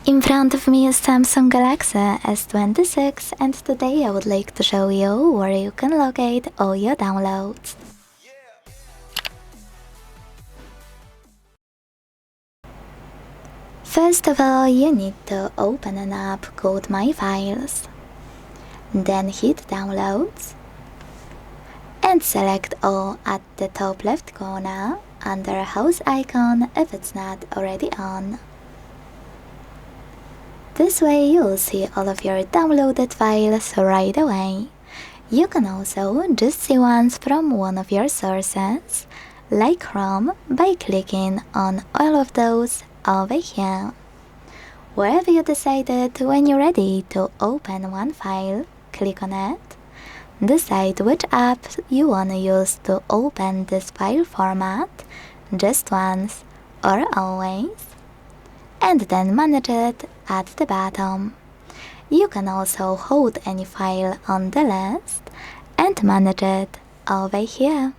In front of me is Samsung Galaxy S26 and today I would like to show you where you can locate all your downloads. First of all, you need to open an app called My Files. Then hit Downloads and select all at the top left corner under house icon if it's not already on. This way you'll see all of your downloaded files right away. You can also just see ones from one of your sources, like Chrome, by clicking on all of those over here. Wherever you decided when you're ready to open one file, click on it. Decide which app you want to use to open this file format, just once or always, and then manage it at the bottom. You can also hold any file on the list and manage it over here.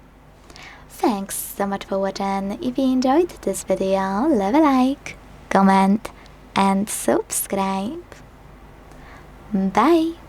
Thanks so much for watching. If you enjoyed this video, leave a like, comment and subscribe. Bye!